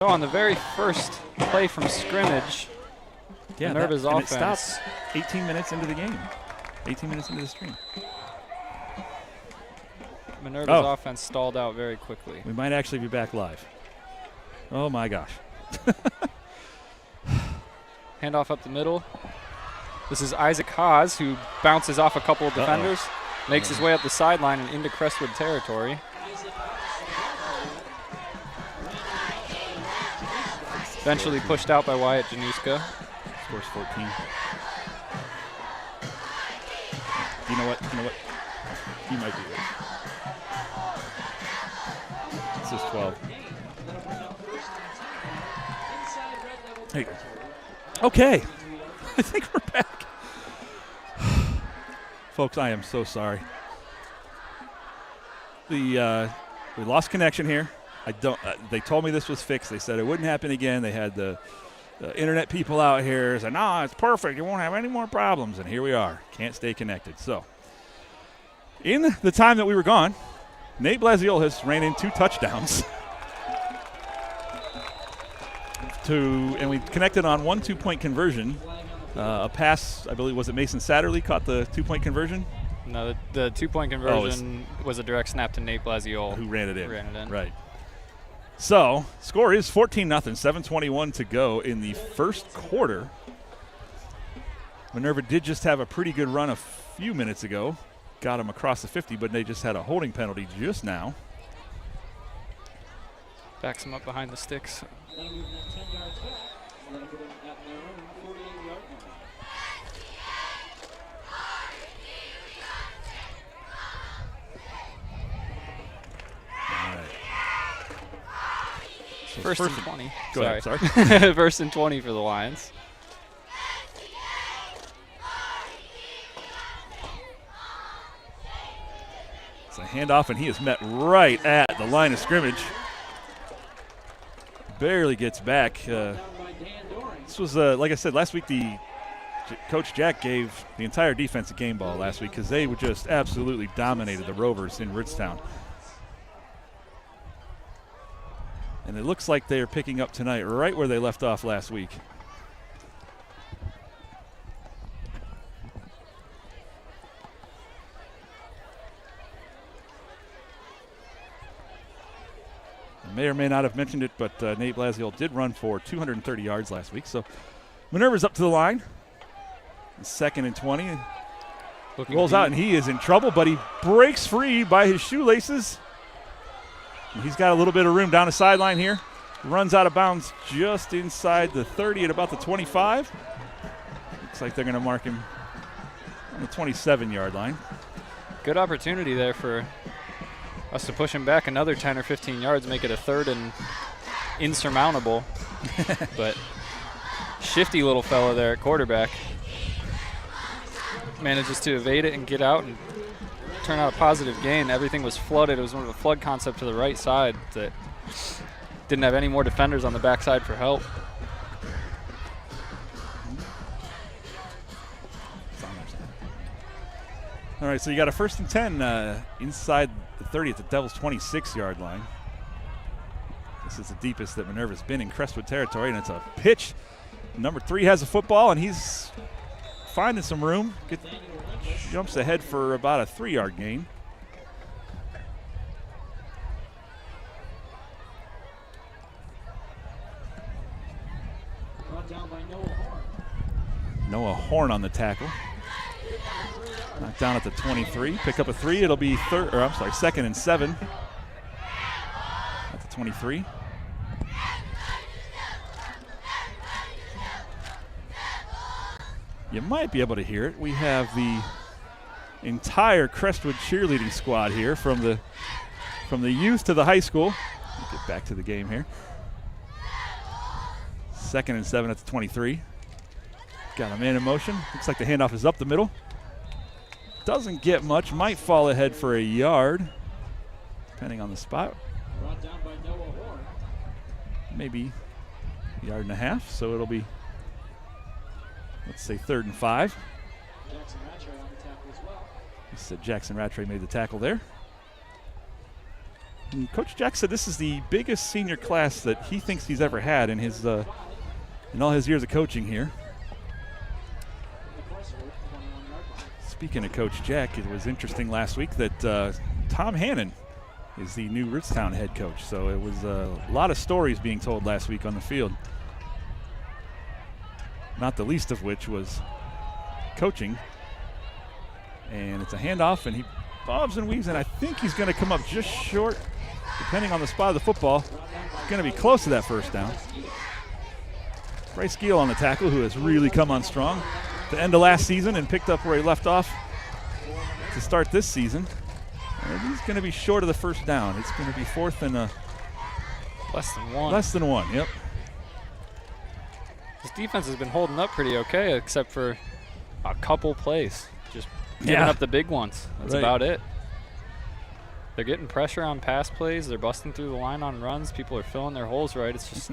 So on the very first play from scrimmage, Minerva's offense. It stops 18 minutes into the game. 18 minutes into the stream. Minerva's offense stalled out very quickly. We might actually be back live. Oh, my gosh. Handoff up the middle. This is Isaac Haas, who bounces off a couple of defenders, makes his way up the sideline and into Crestwood territory. Eventually pushed out by Wyatt Januska. Scores 14. You know what? He might be right. This is 12. Hey. Okay. I think we're back. Folks, I am so sorry. We lost connection here. They told me this was fixed. They said it wouldn't happen again. They had the internet people out here said, "No, it's perfect. You won't have any more problems." And here we are. Can't stay connected. So, in the time that we were gone, Nate Blaziolas ran in 2 touchdowns. And we connected on 1 2-point conversion. A pass, I believe, was it Mason Satterley caught the 2-point conversion? No, the 2-point conversion was a direct snap to Nate Blaziola. Who ran it in. Right. So, score is 14-0, 7:21 to go in the first quarter. Minerva did just have a pretty good run a few minutes ago. Got them across the 50, but they just had a holding penalty just now. Backs him up behind the sticks. So first and 20. Go ahead, sorry. First and 20 for the Lions. It's a handoff, and he is met right at the line of scrimmage. Barely gets back. This was, like I said, last week Coach Jack gave the entire defense a game ball last week because they just absolutely dominated the Rovers in Ritztown. And it looks like they are picking up tonight right where they left off last week. I may or may not have mentioned it, but Nate Blaziola did run for 230 yards last week. So Minerva's up to the line. 2nd and 20. Rolls out, and he is in trouble, but he breaks free by his shoelaces. And he's got a little bit of room down the sideline here. Runs out of bounds just inside the 30 at about the 25. Looks like they're going to mark him on the 27-yard line. Good opportunity there for us to push him back another 10 or 15 yards, make it a 3rd and insurmountable. But shifty little fella there at quarterback manages to evade it and get out and turn out a positive gain. Everything was flooded. It was one of a flood concept to the right side that didn't have any more defenders on the backside for help. All right, so you got a 1st and 10 inside the 30 at the Devils' 26-yard line. This is the deepest that Minerva's been in Crestwood territory, and it's a pitch. Number 3 has a football, and he's finding some room. Jumps ahead for about a 3-yard gain. Noah Horn on the tackle. Knocked down at the 23. Pick up a 3. It'll be 2nd and 7 at the 23. You might be able to hear it. We have the entire Crestwood cheerleading squad here from the youth to the high school. We'll get back to the game here. 2nd and 7 at the 23. Got a man in motion. Looks like the handoff is up the middle. Doesn't get much. Might fall ahead for a yard, depending on the spot. Brought down by Noah Horn. Maybe a yard and a half. So it'll be, let's say, 3rd and 5. Jackson Rattray on the tackle as well. Jackson Rattray made the tackle there. And Coach Jack said this is the biggest senior class that he thinks he's ever had in his in all his years of coaching here. Speaking of Coach Jack, it was interesting last week that Tom Hannon is the new Ritztown head coach. So it was a lot of stories being told last week on the field. Not the least of which was coaching. And it's a handoff, and he bobs and weaves, and I think he's going to come up just short, depending on the spot of the football. He's going to be close to that first down. Bryce Giel on the tackle, who has really come on strong at the end of last season and picked up where he left off to start this season. And he's going to be short of the first down. It's going to be fourth and less than one. Less than one, yep. This defense has been holding up pretty okay, except for a couple plays. Just giving up the big ones. That's about it. They're getting pressure on pass plays. They're busting through the line on runs. People are filling their holes right. It's just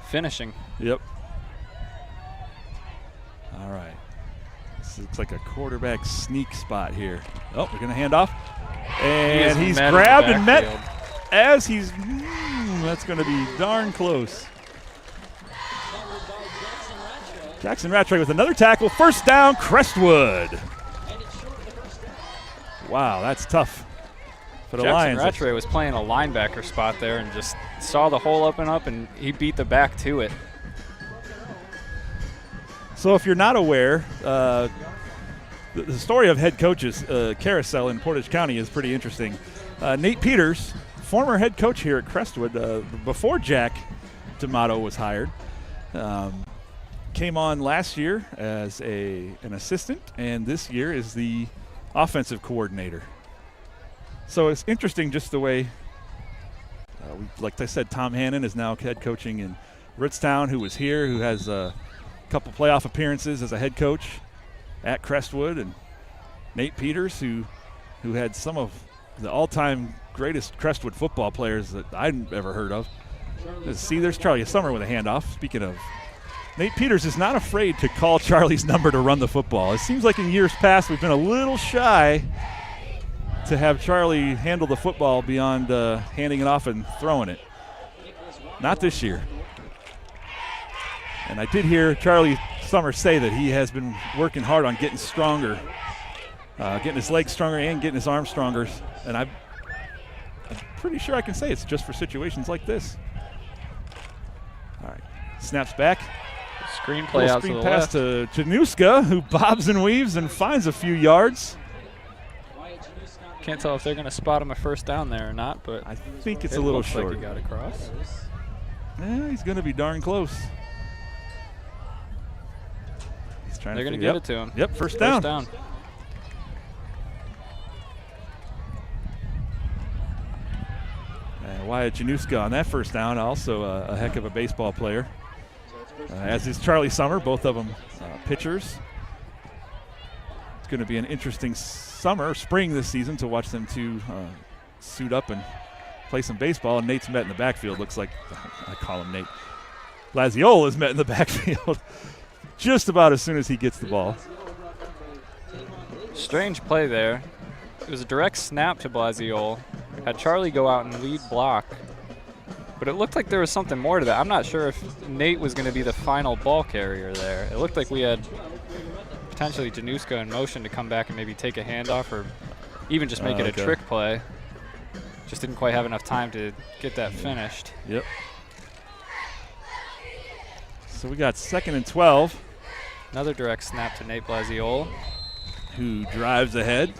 finishing. Yep. All right. This looks like a quarterback sneak spot here. Oh, we're going to hand off. And he's grabbed and met as he's that's going to be darn close. Jackson Rattray with another tackle. First down, Crestwood. Wow, that's tough for the Lions. Jackson Rattray was playing a linebacker spot there and just saw the hole open up, and he beat the back to it. So if you're not aware, the story of head coaches carousel in Portage County is pretty interesting. Nate Peters, former head coach here at Crestwood, before Jack D'Amato was hired, came on last year as an assistant, and this year is the offensive coordinator. So it's interesting just the way, like I said, Tom Hannon is now head coaching in Ritztown, who was here, who has a couple playoff appearances as a head coach at Crestwood, and Nate Peters, who had some of the all-time greatest Crestwood football players that I've ever heard of. See, there's Charlie Summer with a handoff. Speaking of, Nate Peters is not afraid to call Charlie's number to run the football. It seems like in years past we've been a little shy to have Charlie handle the football beyond handing it off and throwing it. Not this year. And I did hear Charlie Summer say that he has been working hard on getting stronger, getting his legs stronger and getting his arms stronger. And I'm pretty sure I can say it's just for situations like this. All right, snaps back. Screen play out to the pass to Januska, who bobs and weaves and finds a few yards. Can't tell if they're going to spot him a first down there or not, but I think it's a little short. Like he got across. Yeah, he's going to be darn close. He's trying. They're going to give it to him. Yep, first down. First down. Wyatt Januska on that first down, also a heck of a baseball player. As is Charlie Summer, both of them pitchers. It's going to be an interesting spring this season to watch them two suit up and play some baseball. And Nate's met in the backfield. Looks like, I call him Nate. Blaziola is met in the backfield just about as soon as he gets the ball. Strange play there. It was a direct snap to Blaziola. Had Charlie go out and lead block. But it looked like there was something more to that. I'm not sure if Nate was going to be the final ball carrier there. It looked like we had potentially Januska in motion to come back and maybe take a handoff or even just make it a trick play. Just didn't quite have enough time to get that finished. Yep. So we got 2nd and 12. Another direct snap to Nate Blaziola, who drives ahead,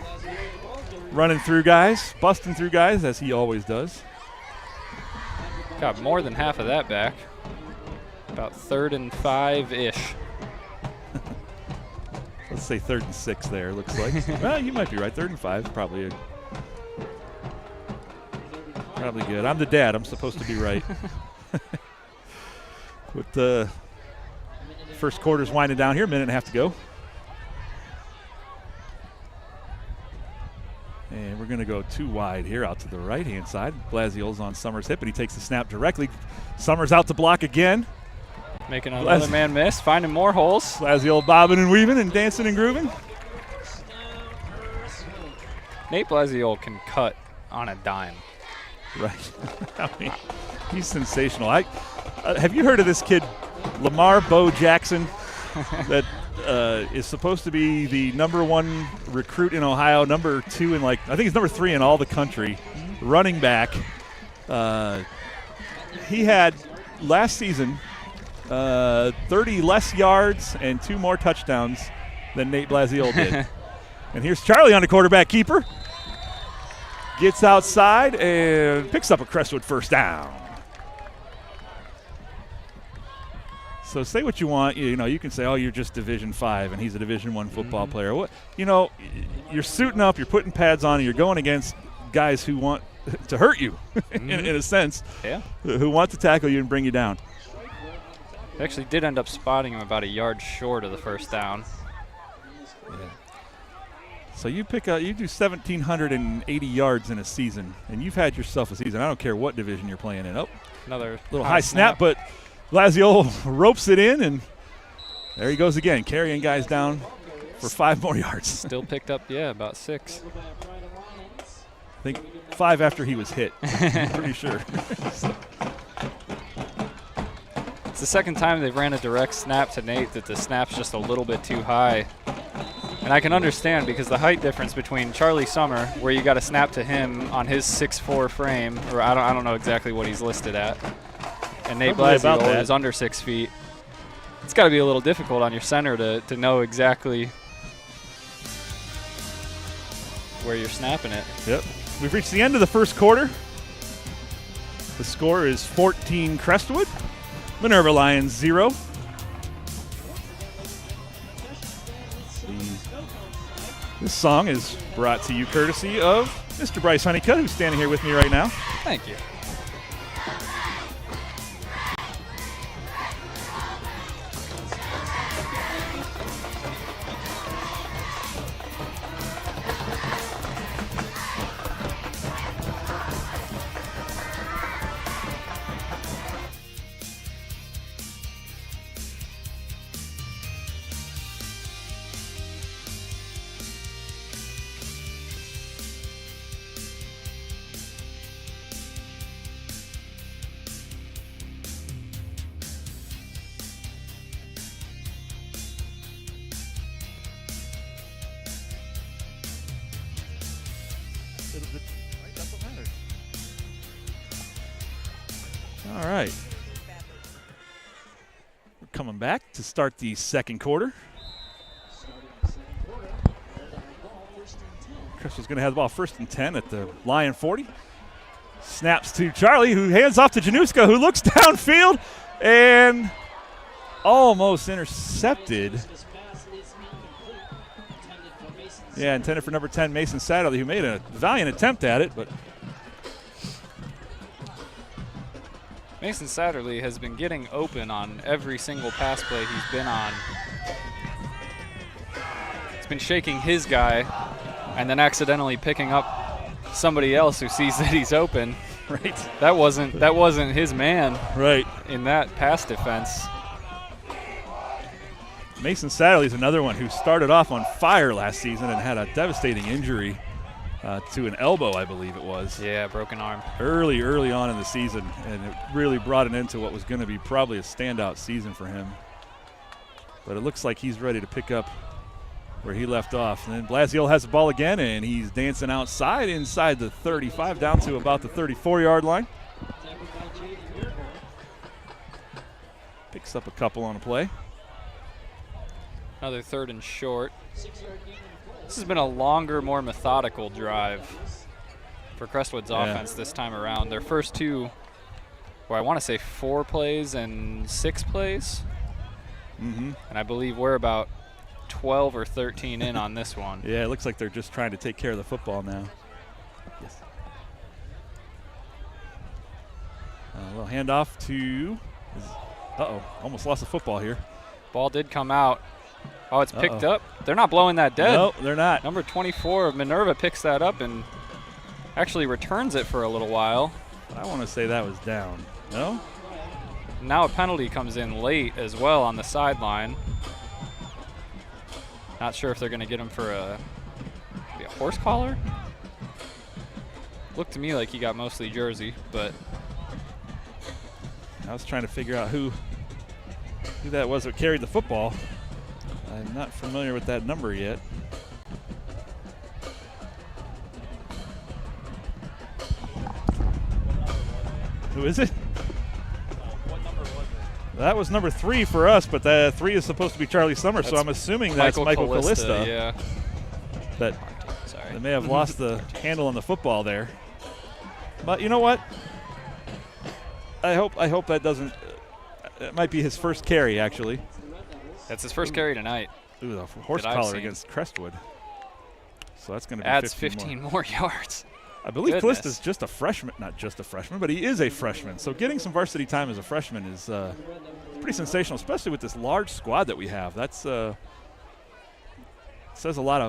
running through guys, busting through guys, as he always does. Got more than half of that back. About 3rd and 5-ish. Let's say 3rd and 6 there, looks like. Well, you might be right. 3rd and 5 is probably good. I'm the dad. I'm supposed to be right. With the first quarter's winding down here, minute and a half to go. And we're going to go too wide here out to the right-hand side. Blaziola's on Summers' hip, and he takes the snap directly. Summers out to block again. Making another man miss, finding more holes. Blaziola bobbing and weaving and dancing and grooving. Nate Blaziola can cut on a dime. Right. I mean, he's sensational. Have you heard of this kid, Lamar Bo Jackson, that is supposed to be the #1 recruit in Ohio, #2 in I think he's #3 in all the country, running back. He had last season 30 less yards and 2 more touchdowns than Nate Blasio did. And here's Charlie on the quarterback keeper. Gets outside and picks up a Crestwood first down. So say what you want. You can say, oh, you're just Division V, and he's a Division I football player. What? You're suiting up, you're putting pads on, and you're going against guys who want to hurt you, in a sense, who want to tackle you and bring you down. They actually did end up spotting him about a yard short of the first down. Yeah. So you do 1,780 yards in a season, and you've had yourself a season. I don't care what division you're playing in. Oh, another little high snap, but Blasio ropes it in, and there he goes again, carrying guys down for 5 more yards. Still picked up, about 6. I think 5 after he was hit. I'm pretty sure. It's the second time they've ran a direct snap to Nate that the snap's just a little bit too high. And I can understand because the height difference between Charlie Summer, where you got to snap to him on his 6'4" frame, or I don't know exactly what he's listed at, and Nate Blasio is under 6 feet. It's got to be a little difficult on your center to know exactly where you're snapping it. Yep. We've reached the end of the first quarter. The score is 14 Crestwood, Minerva Lions 0. This song is brought to you courtesy of Mr. Bryce Honeycutt, who's standing here with me right now. Thank you. All right. We're coming back to start the second quarter. Crestwood's going to have the ball 1st and 10 at the Lion 40. Snaps to Charlie, who hands off to Januska, who looks downfield and almost intercepted. Yeah, intended for number 10, Mason Satterley, who made a valiant attempt at it, but Mason Satterley has been getting open on every single pass play he's been on. He's been shaking his guy and then accidentally picking up somebody else who sees that he's open. Right. That wasn't his man. Right. In that pass defense. Mason Satterley is another one who started off on fire last season and had a devastating injury to an elbow, I believe it was. Yeah, broken arm. Early on in the season, and it really brought an end to what was going to be probably a standout season for him. But it looks like he's ready to pick up where he left off. And then Blasio has the ball again, and he's dancing outside inside the 35 down to about the 34-yard line. Picks up a couple on a play. Another 3rd and short. This has been a longer, more methodical drive for Crestwood's offense this time around. Their first 2, I want to say 4 plays and 6 plays. Mm-hmm. And I believe we're about 12 or 13 in on this one. Yeah, it looks like they're just trying to take care of the football now. Yes. A little handoff to almost lost the football here. Ball did come out. Oh, it's picked up. They're not blowing that dead. No, they're not. Number 24 of Minerva picks that up and actually returns it for a little while. I want to say that was down. No? Now a penalty comes in late as well on the sideline. Not sure if they're going to get him for a horse collar. Looked to me like he got mostly jersey, but I was trying to figure out who that was that carried the football. I'm not familiar with that number yet. Who is it? what number was it? That was number 3 for us, but the 3 is supposed to be Charlie Summer, so I'm assuming that's Michael Callista. Yeah. They may have lost the handle on the football there. But you know what? I hope that doesn't. It might be his first carry, actually. That's his first carry tonight. Ooh, the horse collar against Crestwood. So that's going to be adds 15 more yards. I believe Callista's just a freshman, not just a freshman, but he is a freshman. So getting some varsity time as a freshman is pretty sensational, especially with this large squad that we have. That's says a lot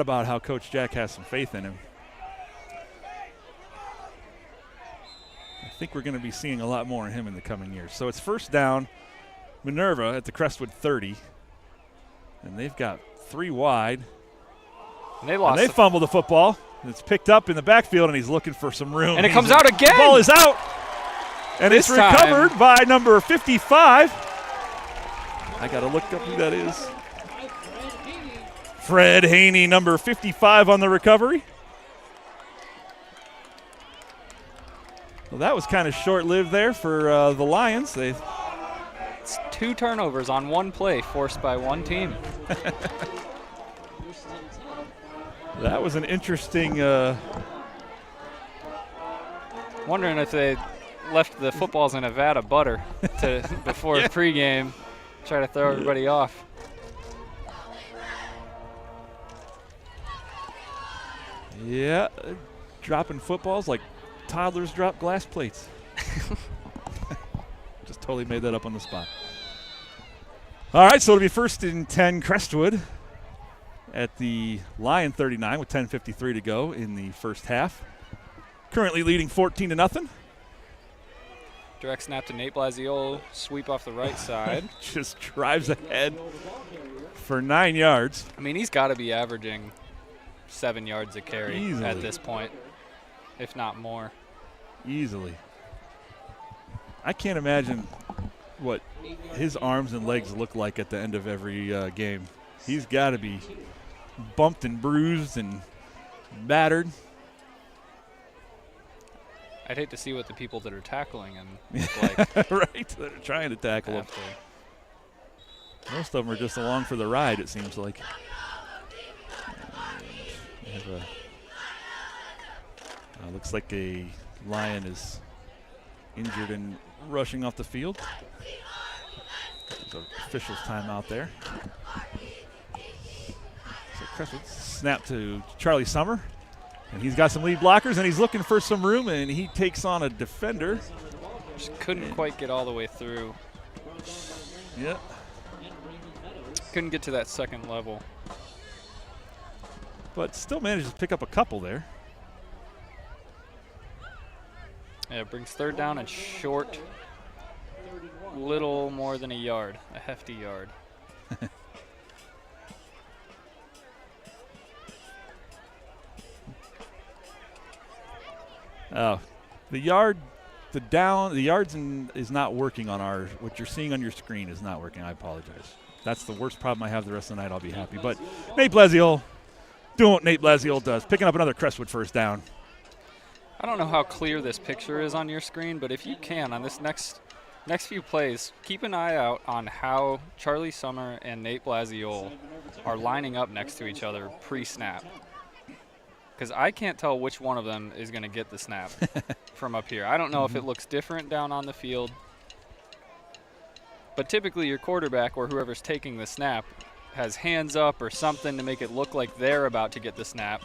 about how Coach Jack has some faith in him. I think we're going to be seeing a lot more of him in the coming years. So it's first down, Minerva at the Crestwood 30, and they've got 3 wide. And they lost. And they fumble the football. It's picked up in the backfield, and he's looking for some room. And it comes out again. The ball is out. And it's recovered by number 55. I got to look up who that is. Fred Haney, number 55 on the recovery. Well, that was kind of short-lived there for the Lions. It's 2 turnovers on 1 play forced by 1 team. That was an interesting. Wondering if they left the footballs in a vat of butter before pregame, try to throw everybody off. Yeah, dropping footballs like toddlers drop glass plates. Just totally made that up on the spot. All right, so it'll be first and 10 Crestwood at the Lion 39 with 10:53 to go in the first half. Currently leading 14-0. Direct snap to Nate Blasiol, sweep off the right side. Just drives ahead for 9 yards. I mean, he's got to be averaging 7 yards a carry easily at this point, if not more. Easily. I can't imagine what his arms and legs look like at the end of every game. He's got to be bumped and bruised and battered. I'd hate to see what the people that are tackling him look like. Right, that are trying to tackle him. Most of them are just along for the ride, it seems like. Looks like a Lion is injured and rushing off the field. There's an official's timeout there. So Crestwood snap to Charlie Summer. And he's got some lead blockers, and he's looking for some room, and he takes on a defender. Just couldn't quite get all the way through. Yep. Couldn't get to that second level. But still manages to pick up a couple there. Yeah, it brings third down and short. Little more than a yard, a hefty yard. Oh, the yards is not working on our. What you're seeing on your screen is not working. I apologize. That's the worst problem I have the rest of the night. I'll be happy. But Nate Blasiol doing what Nate Blasiol does, picking up another Crestwood first down. I don't know how clear this picture is on your screen, but if you can, on this next few plays, keep an eye out on how Charlie Summer and Nate Blasiol are lining up next to each other pre-snap. Because I can't tell which one of them is going to get the snap from up here. I don't know if it looks different down on the field. But typically your quarterback or whoever's taking the snap has hands up or something to make it look like they're about to get the snap.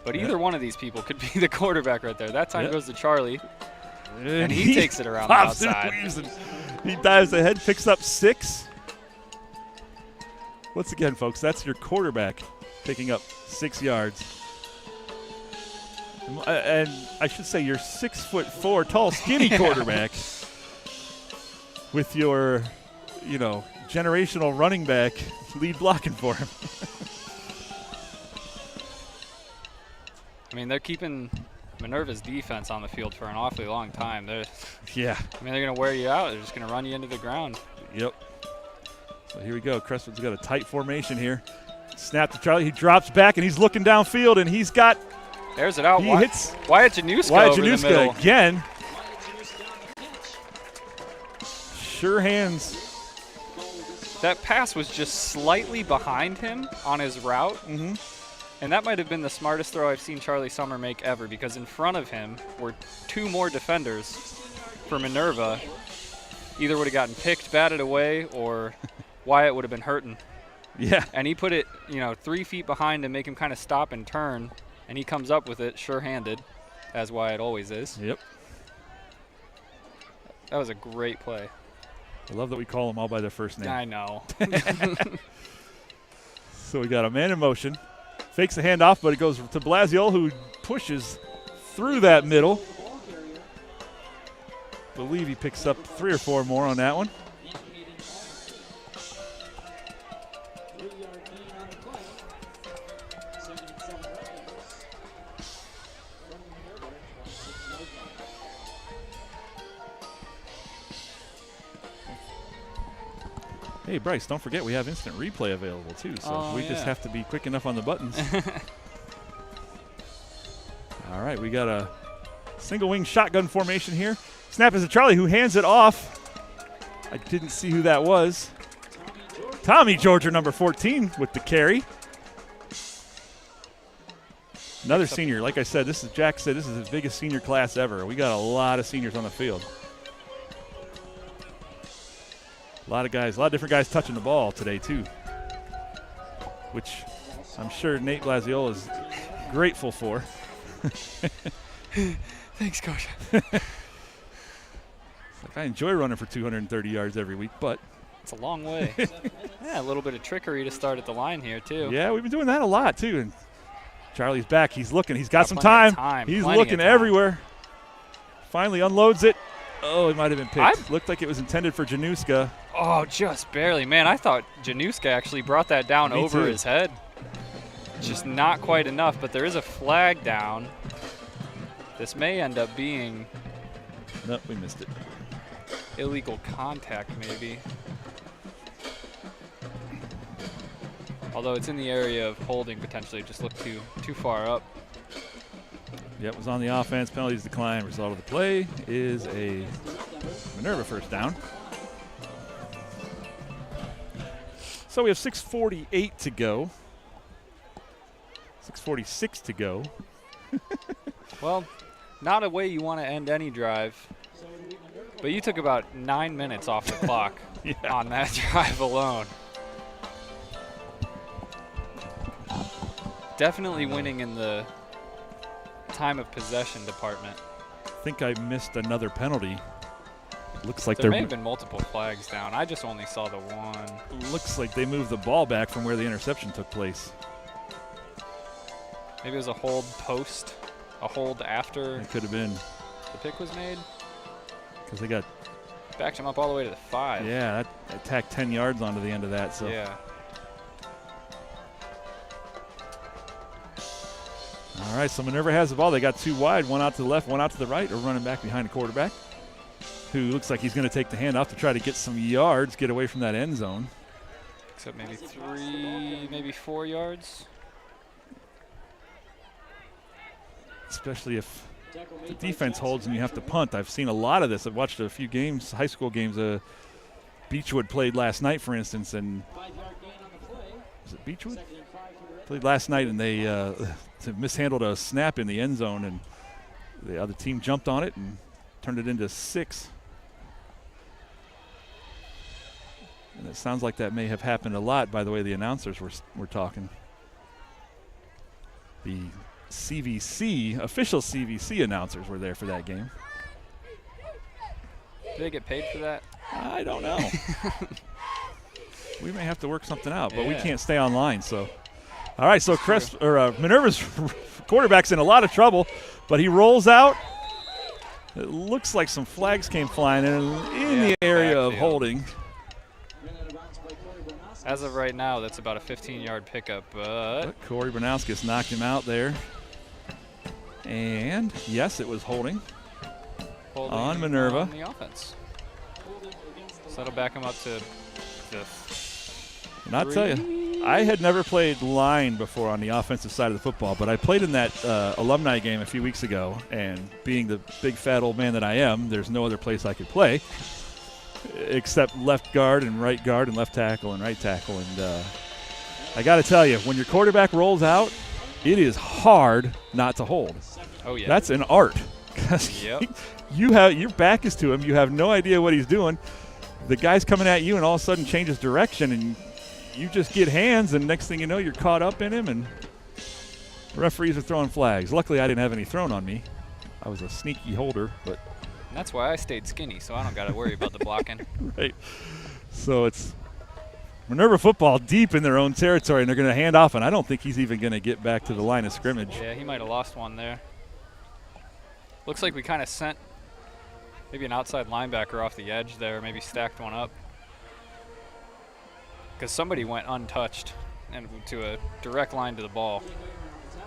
But either one of these people could be the quarterback right there. That time goes to Charlie, and he takes it around the outside. He dives ahead, picks up 6. Once again, folks, that's your quarterback picking up 6 yards. And I should say your 6'4" tall, skinny quarterback with your, generational running back lead blocking for him. I mean, they're keeping Minerva's defense on the field for an awfully long time. Yeah. I mean, they're going to wear you out. They're just going to run you into the ground. Yep. So here we go. Crestwood's got a tight formation here. Snap to Charlie. He drops back, and he's looking downfield, and he's got – there's it out. He hits – Wyatt Januska over the middle. Again. Sure hands. That pass was just slightly behind him on his route. Mm-hmm. And that might have been the smartest throw I've seen Charlie Summer make ever, because in front of him were 2 more defenders for Minerva. Either would have gotten picked, batted away, or Wyatt would have been hurting. Yeah. And he put it, 3 feet behind to make him kind of stop and turn, and he comes up with it sure-handed, as Wyatt always is. Yep. That was a great play. I love that we call them all by their first name. I know. So we got a man in motion. Fakes the handoff, but it goes to Blasio, who pushes through that middle. Believe he picks up 3 or 4 more on that one. Hey, Bryce, don't forget we have instant replay available, too, so we just have to be quick enough on the buttons. All right, we got a single wing shotgun formation here. Snap is to Charlie, who hands it off. I didn't see who that was. Tommy Georgia, number 14, with the carry. Another senior. Like I said, Jack said, this is his biggest senior class ever. We got a lot of seniors on the field. A lot of different guys touching the ball today, too, which I'm sure Nate Blasio is grateful for. Thanks, Coach. I enjoy running for 230 yards every week, but it's a long way. Yeah, a little bit of trickery to start at the line here, too. Yeah, we've been doing that a lot, too. And Charlie's back. He's looking. He's got some time. He's looking everywhere. Finally unloads it. Oh, it might have been picked. Looked like it was intended for Januska. Oh, just barely. Man, I thought Januska actually brought that down over his head. Just not quite enough, but there is a flag down. This may end up being... Nope, we missed it. Illegal contact, maybe. Although it's in the area of holding, potentially. Just looked too far up. Yep, it was on the offense. Penalties decline. Result of the play is a Minerva first down. So we have 6:48 to go. 6:46 to go. Well, not a way you want to end any drive. But you took about 9 minutes off the clock on that drive alone. Definitely winning in the time of possession department. I think I missed another penalty. Looks like there may have been multiple flags down. I just only saw the one. Looks like they moved the ball back from where the interception took place. Maybe it was a hold post, a hold after it could have been the pick was made. Because they got backed him up all the way to the 5. Yeah, that tacked 10 yards onto the end of that. So yeah. All right, so Minerva has the ball. They got 2 wide, one out to the left, one out to the right, or running back behind the quarterback, who looks like he's going to take the handoff to try to get some yards, get away from that end zone. Except maybe 3, maybe 4 yards. Especially if the defense holds and you have to punt. I've seen a lot of this. I've watched a few games, high school games. Beechwood played last night, for instance, and was it Beechwood? Played last night, and they mishandled a snap in the end zone, and the other team jumped on it and turned it into 6. And it sounds like that may have happened a lot by the way the announcers were talking. The CVC, official CVC announcers were there for that game. Did they get paid for that? I don't know. We may have to work something out, but we can't stay online, so. All right, so Minerva's quarterback's in a lot of trouble, but he rolls out. It looks like some flags came flying in the area of holding. As of right now, that's about a 15-yard pickup, but Corey Bernowskis knocked him out there. And, yes, it was holding on On Minerva. the offense. So that'll back him up to fifth. And I'll tell you, I had never played line before on the offensive side of the football, but I played in that alumni game a few weeks ago, and being the big fat old man that I am, there's no other place I could play except left guard and left tackle and right tackle. And I got to tell you, when your quarterback rolls out, it is hard not to hold. Oh, yeah. That's an art. Yep. Your back is to him. You have no idea what he's doing. The guy's coming at you and all of a sudden changes direction, and you just get hands, and next thing you know, you're caught up in him, and referees are throwing flags. Luckily, I didn't have any thrown on me. I was a sneaky holder, but And that's why I stayed skinny, so I don't got to worry about the blocking. right. So it's Minerva football deep in their own territory, and they're going to hand off, and I don't think he's even going to get back to the line of scrimmage. Yeah, he might have lost one there. Looks like we kind of sent maybe an outside linebacker off the edge there, maybe stacked one up. Because somebody went untouched and to a direct line to the ball.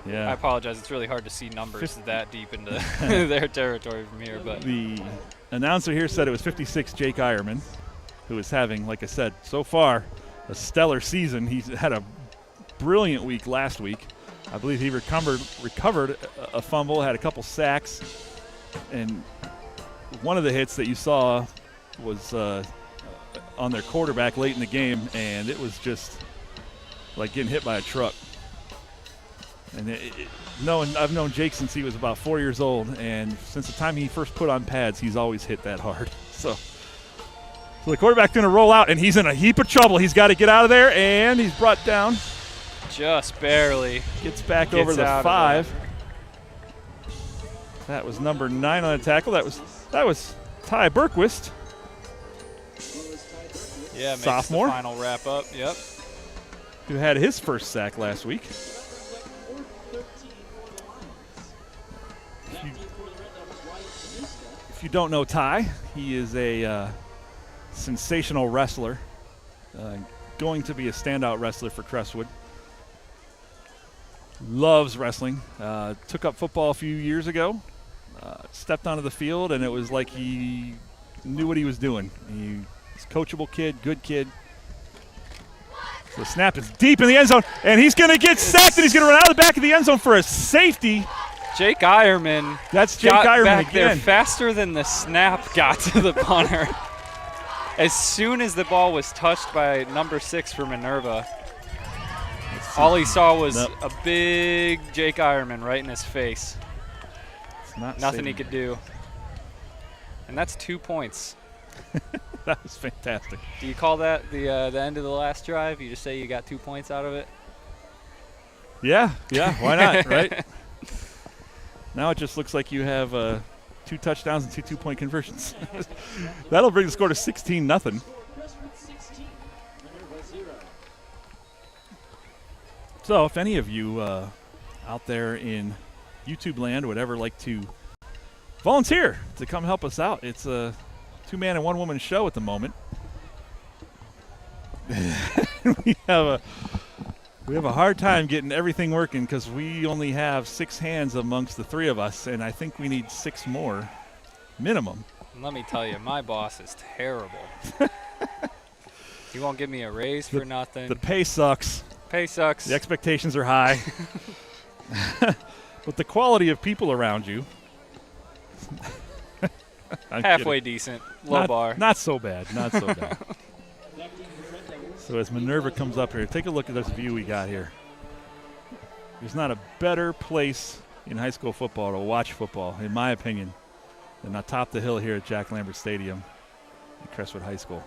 I Yeah. apologize. It's really hard to see numbers that deep into their territory from here. But The announcer here said it was 56 Jake Ironman, who is having, like I said, so far a stellar season. He's had a brilliant week last week. I believe he recovered a fumble, had a couple sacks, and one of the hits that you saw was on their quarterback late in the game, and it was just like getting hit by a truck. And I've known Jake since he was about 4 years old, and since the time he first put on pads, he's always hit that hard. So the quarterback's going to roll out, and he's in a heap of trouble. He's got to get out of there, and he's brought down. just barely Gets back over the out of 5. That was number 9 on the tackle. That was Ty Berquist. Yeah, makes Sophomore. the final wrap up. Yep. Who had his first sack last week. If you don't know Ty, he is a sensational wrestler, going to be a standout wrestler for Crestwood. Loves wrestling. Took up football a few years ago, stepped onto the field, and it was like he knew what he was doing. He's a coachable kid, good kid. The snap is deep in the end zone, and he's going to get sacked, and he's going to run out of the back of the end zone for a safety. Jake Ironman. That's Jake got Ironman back there again. faster than the snap got to the punter. As soon as the ball was touched by number 6 for Minerva, all he saw was a big Jake Ironman right in his face. Nothing he could do. And that's 2 points. That was fantastic. Do you call that the end of the last drive? You just say you got 2 points out of it? Yeah, why not, right? Now it just looks like you have 2 touchdowns and 2 two-point conversions. That'll bring the score to 16-0. Crestwood 16, Minerva 0. So if any of you out there in YouTube land would ever like to volunteer to come help us out, it's a 2-man and 1-woman show at the moment. we have a hard time getting everything working because we only have 6 hands amongst the 3 of us, and I think we need 6 more minimum. And let me tell you, my boss is terrible. He won't give me a raise for nothing. The pay sucks. Pay sucks. The expectations are high. But the quality of people around you. I'm halfway kidding. decent. Low bar. Not so bad. Not so bad. So as Minerva comes up here, take a look at this view we got here. There's not a better place in high school football to watch football, in my opinion, than atop the hill here at Jack Lambert Stadium at Crestwood High School.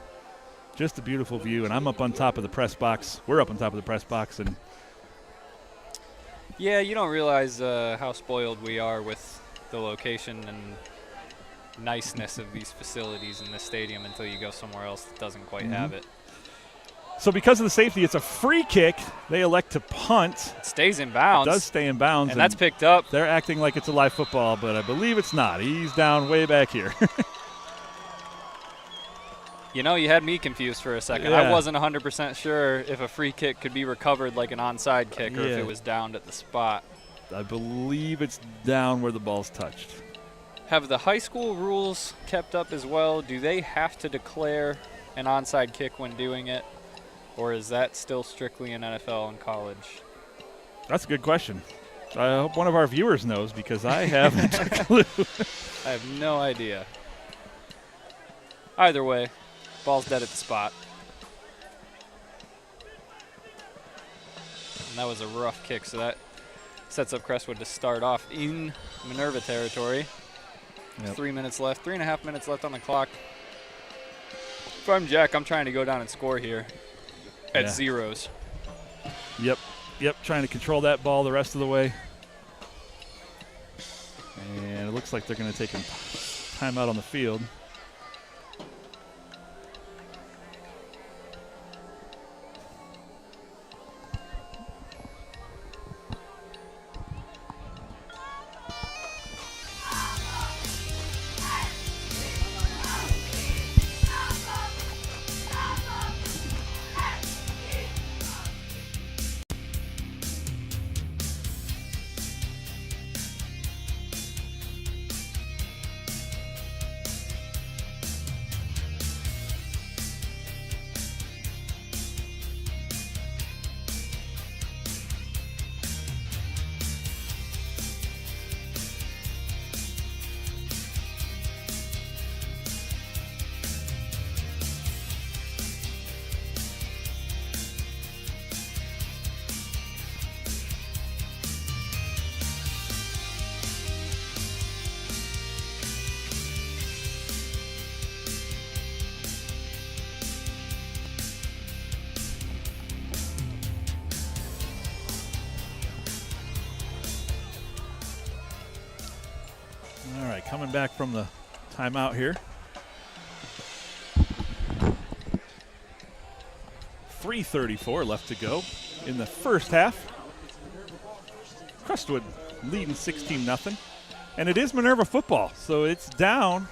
Just a beautiful view, and I'm up on top of the press box. We're up on top of the press box, and Yeah, you don't realize how spoiled we are with the location and niceness of these facilities in this stadium until you go somewhere else that doesn't quite have it. so because of the safety, it's a free kick. They elect to punt. It stays in bounds. It does stay in bounds. And that's picked up. They're acting like it's a live football, but I believe it's not. He's down way back here. You know, you had me confused for a second. Yeah. I wasn't 100% sure if a free kick could be recovered like an onside kick or if Yeah. it was downed at the spot. I believe it's down where the ball's touched. Have the high school rules kept up as well? Do they have to declare an onside kick when doing it? Or is that still strictly in NFL and college? That's a good question. I hope one of our viewers knows because I haven't a clue. I have no idea. Either way, ball's dead at the spot. And that was a rough kick, so that sets up Crestwood to start off in Minerva territory. Yep. 3 minutes left, 3.5 minutes left on the clock. If I'm Jack, I'm trying to go down and score here at zeros. Yep, trying to control that ball the rest of the way. And it looks like they're going to take a timeout on the field. All right, coming back from the timeout here. 3:34 left to go in the first half. Crestwood leading 16-0. And it is Minerva football, so it's down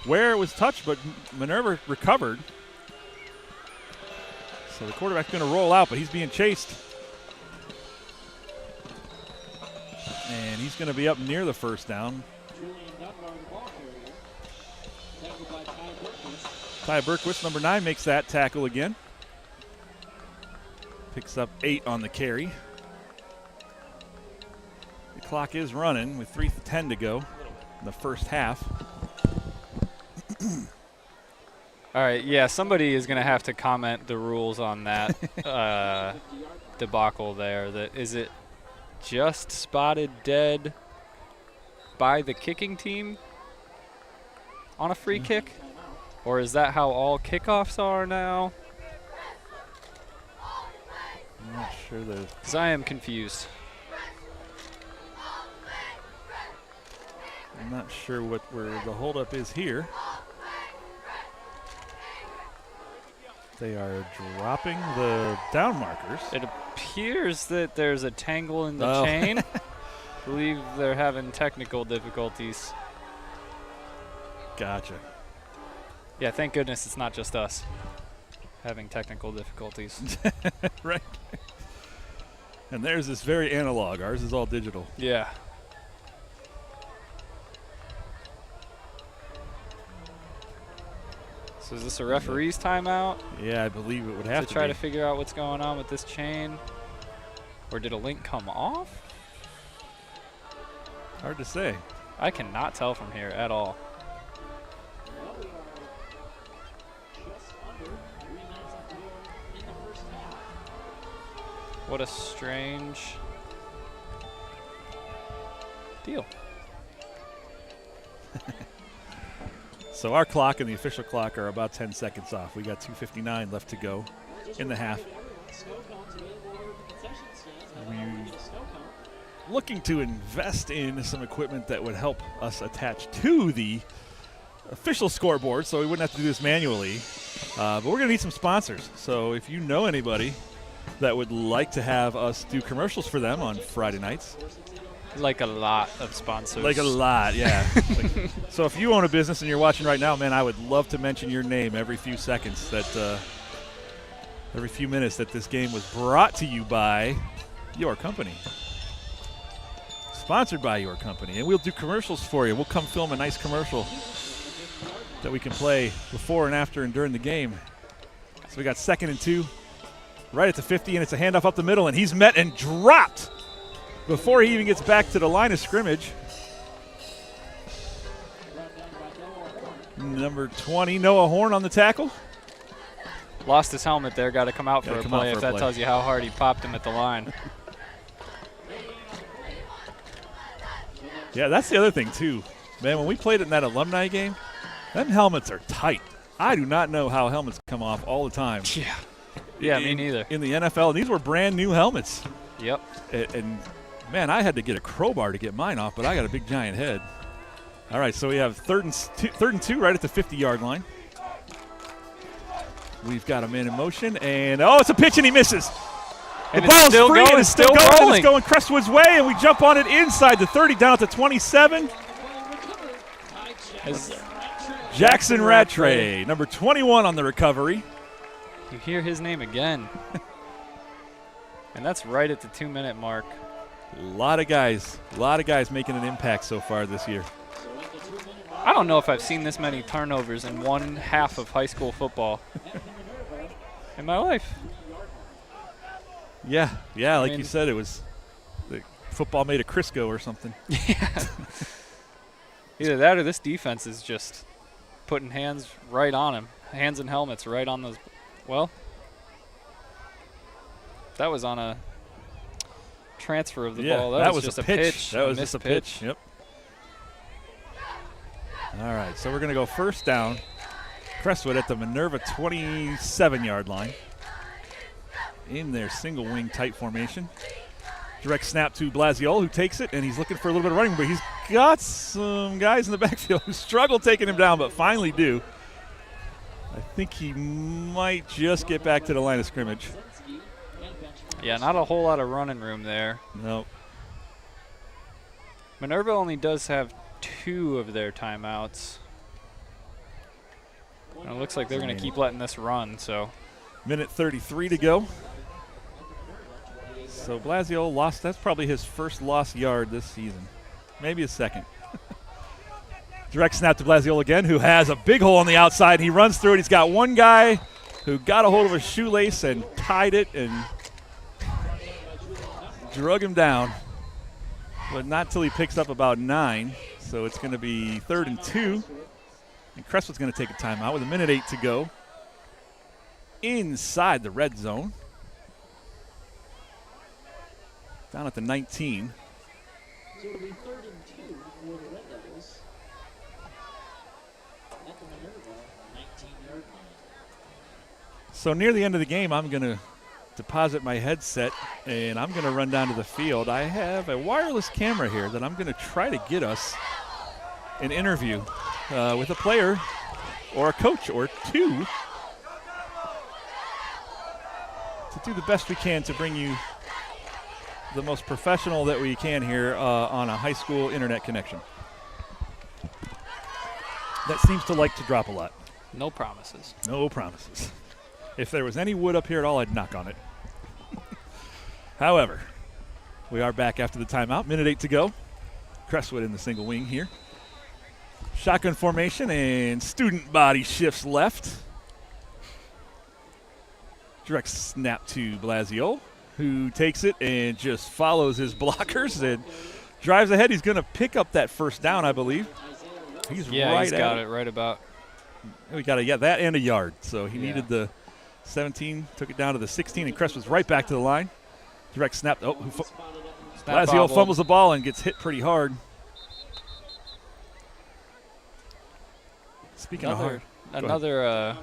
where it was touched, but Minerva recovered. So the quarterback's going to roll out, but he's being chased. And he's going to be up near the first down. Ty Berquist, number 9, makes that tackle again. Picks up 8 on the carry. The clock is running with 3:10 to go in the first half. All right, yeah, somebody is going to have to comment the rules on that debacle there. Is it just spotted dead by the kicking team on a free kick? Or is that how all kickoffs are now? I'm not sure because I am confused. I'm not sure where the holdup is here. They are dropping the down markers. It appears that there's a tangle in the chain. I believe they're having technical difficulties. Gotcha. Yeah, thank goodness it's not just us having technical difficulties. Right. And theirs is very analog. Ours is all digital. Yeah. So is this a referee's timeout? Yeah, I believe it would have to try to figure out what's going on with this chain? Or did a link come off? Hard to say. I cannot tell from here at all. What a strange deal. So our clock and the official clock are about 10 seconds off. We got 2:59 left to go in the half. We're looking to invest in some equipment that would help us attach to the official scoreboard so we wouldn't have to do this manually. But we're going to need some sponsors. So if you know anybody that would like to have us do commercials for them on Friday nights. Like a lot of sponsors. Like a lot, yeah. So if you own a business and you're watching right now, man, I would love to mention your name every few seconds, every few minutes that this game was brought to you by your company. Sponsored by your company. And we'll do commercials for you. We'll come film a nice commercial that we can play before and after and during the game. So we got 2nd and 2 right at the 50, and it's a handoff up the middle, and he's met and dropped before he even gets back to the line of scrimmage. Number 20, Noah Horn on the tackle. Lost his helmet there. Got to come out for a play if that tells you how hard he popped him at the line. Yeah, that's the other thing, too. Man, when we played in that alumni game, them helmets are tight. I do not know how helmets come off all the time. Yeah. Yeah, me neither. In the NFL, and these were brand new helmets. Yep. And man, I had to get a crowbar to get mine off, but I got a big giant head. All right, so we have 3rd and 2 right at the 50-yard line. We've got a man in motion, and it's a pitch, and he misses. And the ball's still free, going, and it's still going. rolling. It's going Crestwood's way, and we jump on it inside the 30, down at the 27. Jackson Rattray, number 21 on the recovery. You hear his name again. And that's right at the 2-minute mark. A lot of guys making an impact so far this year. I don't know if I've seen this many turnovers in one half of high school football in my life. Yeah, like mean, you said, it was the football made a Crisco or something. Yeah. Either that or this defense is just putting hands right on him. Hands and helmets right on those. Well, that was on a transfer of the ball. That was just a pitch. That was just a pitch. Yep. All right, so we're going to go 1st down. Crestwood at the Minerva 27-yard line in their single wing tight formation. Direct snap to Blasiol, who takes it, and he's looking for a little bit of running, but he's got some guys in the backfield who struggle taking him down, but finally do. I think he might just get back to the line of scrimmage. Yeah, not a whole lot of running room there. No. Minerva only does have 2 of their timeouts. And it looks like they're going to keep letting this run, so. Minute 33 to go. So Blasio lost. That's probably his first lost yard this season. Maybe his second. Direct snap to Blasio again, who has a big hole on the outside. He runs through it. He's got one guy who got a hold of a shoelace and tied it and drug him down. But not till he picks up about 9. So it's going to be 3rd and 2. And Crestwood's going to take a timeout with 1:08 to go. Inside the red zone. Down at the 19. So it'll be 3rd and 2 for the Red Devils at the Minerva 19-yard line. So near the end of the game, I'm going to deposit my headset, and I'm going to run down to the field. I have a wireless camera here that I'm going to try to get us an interview with a player or a coach or 2 to do the best we can to bring you the most professional that we can here on a high school internet connection. That seems to like to drop a lot. No promises. No promises. If there was any wood up here at all, I'd knock on it. However, we are back after the timeout. 1:08 to go. Crestwood in the single wing here. Shotgun formation and student body shifts left. Direct snap to Blasio, who takes it and just follows his blockers and drives ahead. He's going to pick up that 1st down, I believe. He's got it right about. We got that and a yard. So he needed the 17, took it down to the 16, and Crestwood's right back to the line. Direct snap. Blasio fumbles the ball and gets hit pretty hard. Speaking of hard. Another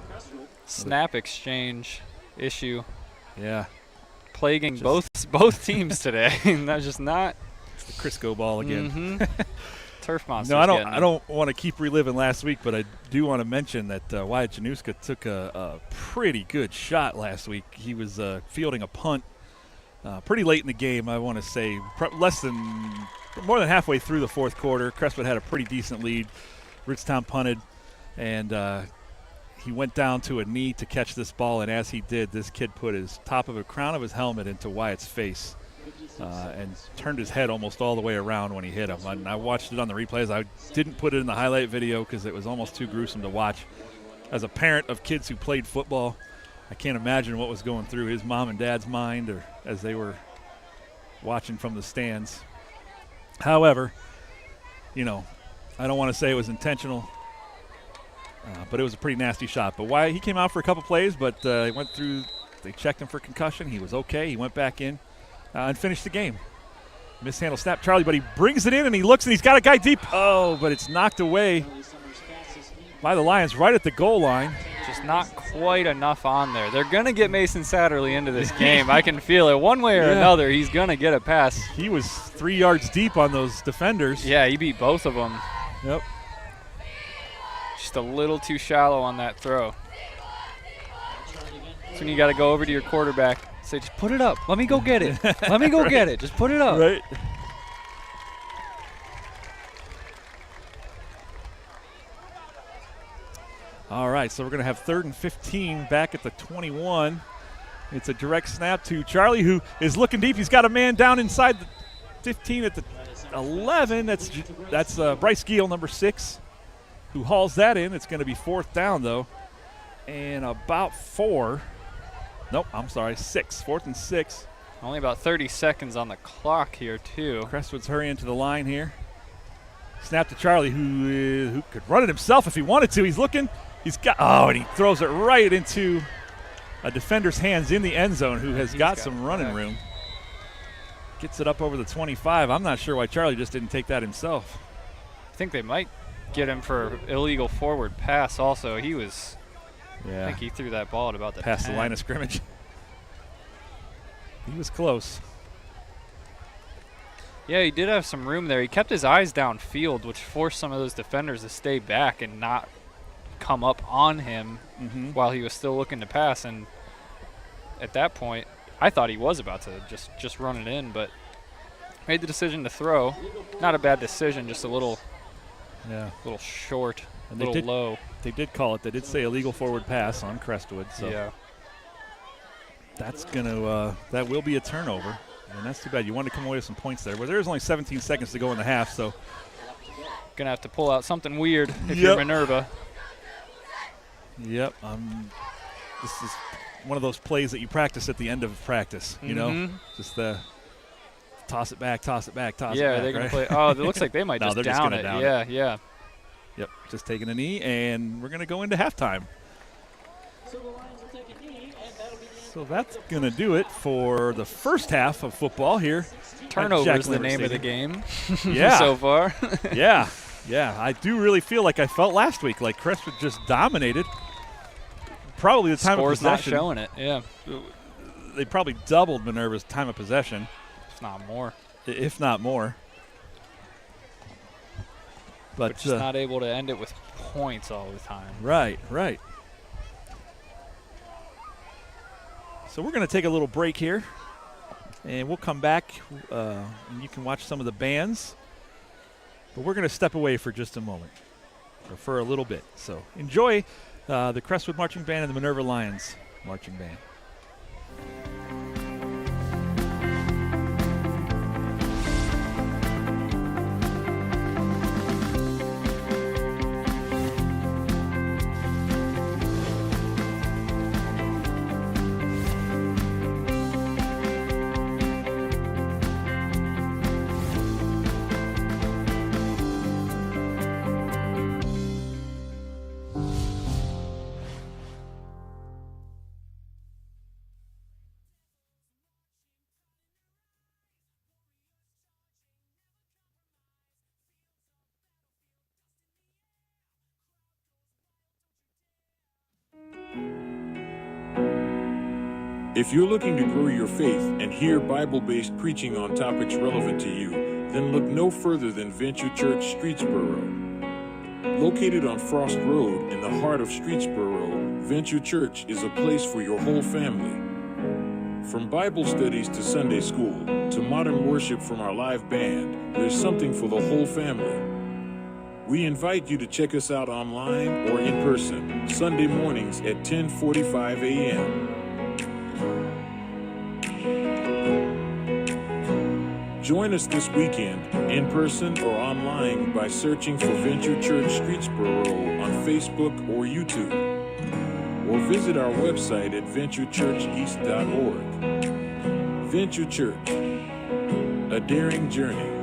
snap exchange issue. Yeah. Plaguing both teams today. That's just not. It's the Crisco ball again. Mm-hmm. Turf monsters. No, I don't want to keep reliving last week, but I do want to mention that Wyatt Januska took a pretty good shot last week. He was fielding a punt pretty late in the game, I want to say. More than halfway through the 4th quarter. Crestwood had a pretty decent lead. Ridgetown punted, and he went down to a knee to catch this ball, and as he did, this kid put his top of the crown of his helmet into Wyatt's face. and turned his head almost all the way around when he hit him. And I watched it on the replays. I didn't put it in the highlight video because it was almost too gruesome to watch. As a parent of kids who played football, I can't imagine what was going through his mom and dad's mind or as they were watching from the stands. However, I don't want to say it was intentional, but it was a pretty nasty shot. But he came out for a couple plays, but he went through. They checked him for concussion. He was okay. He went back in and finished the game. Mishandled snap, Charlie, but he brings it in and he looks and he's got a guy deep. Oh, but it's knocked away by the Lions right at the goal line. Just not quite enough on there. They're going to get Mason Satterley into this game. I can feel it. One way or another, he's going to get a pass. He was 3 yards deep on those defenders. Yeah, he beat both of them. Yep. Just a little too shallow on that throw. That's when you got to go over to your quarterback. Say, just put it up. Let me go get it. Let me go get it. Just put it up. Right. All right, so we're going to have 3rd and 15 back at the 21. It's a direct snap to Charlie, who is looking deep. He's got a man down inside the 15 at the 11. That's Bryce Giel, number 6, who hauls that in. It's going to be 4th down, though, and about 4. Nope, I'm sorry, 6. 4th and 6. Only about 30 seconds on the clock here, too. Crestwood's hurrying to the line here. Snap to Charlie, who could run it himself if he wanted to. He's looking. And he throws it right into a defender's hands in the end zone who has got some running room. Gets it up over the 25. I'm not sure why Charlie just didn't take that himself. I think they might get him for illegal forward pass also. I think he threw that ball at about the past 10. the line of scrimmage. He was close. Yeah, he did have some room there. He kept his eyes downfield, which forced some of those defenders to stay back and not come up on him while he was still looking to pass. And at that point, I thought he was about to just run it in, but made the decision to throw. Not a bad decision, just a little short, a little low. They did call it. They did say illegal forward pass on Crestwood. So yeah, that's that will be a turnover, and that's too bad. You wanted to come away with some points there. Well, there's only 17 seconds to go in the half, so gonna have to pull out something weird if you're Minerva. Yep. This is one of those plays that you practice at the end of practice. Just toss it back, toss it back, toss it back. Yeah, they're gonna play. Oh, it looks like they might just down it. Yeah. Yep, just taking a knee, and we're going to go into halftime. So that's going to do it for the first half of football here. Turnover is the name of the game yeah. so far. Yeah. I do really feel like I felt last week, like Crestwood just dominated. Probably the time Score's of possession. Not showing it, yeah. They probably doubled Minerva's time of possession. If not more. But just not able to end it with points all the time. Right. So we're going to take a little break here, and we'll come back, and you can watch some of the bands. But we're going to step away for just a moment, or for a little bit. So enjoy the Crestwood Marching Band and the Minerva Lions Marching Band. If you're looking to grow your faith and hear Bible-based preaching on topics relevant to you, then look no further than Venture Church Streetsboro. Located on Frost Road in the heart of Streetsboro, Venture Church is a place for your whole family. From Bible studies to Sunday school to modern worship from our live band, there's something for the whole family. We invite you to check us out online or in person, Sunday mornings at 10:45 a.m. Join us this weekend, in person or online, by searching for Venture Church Streetsboro on Facebook or YouTube. Or visit our website at venturechurcheast.org. Venture Church, a daring journey.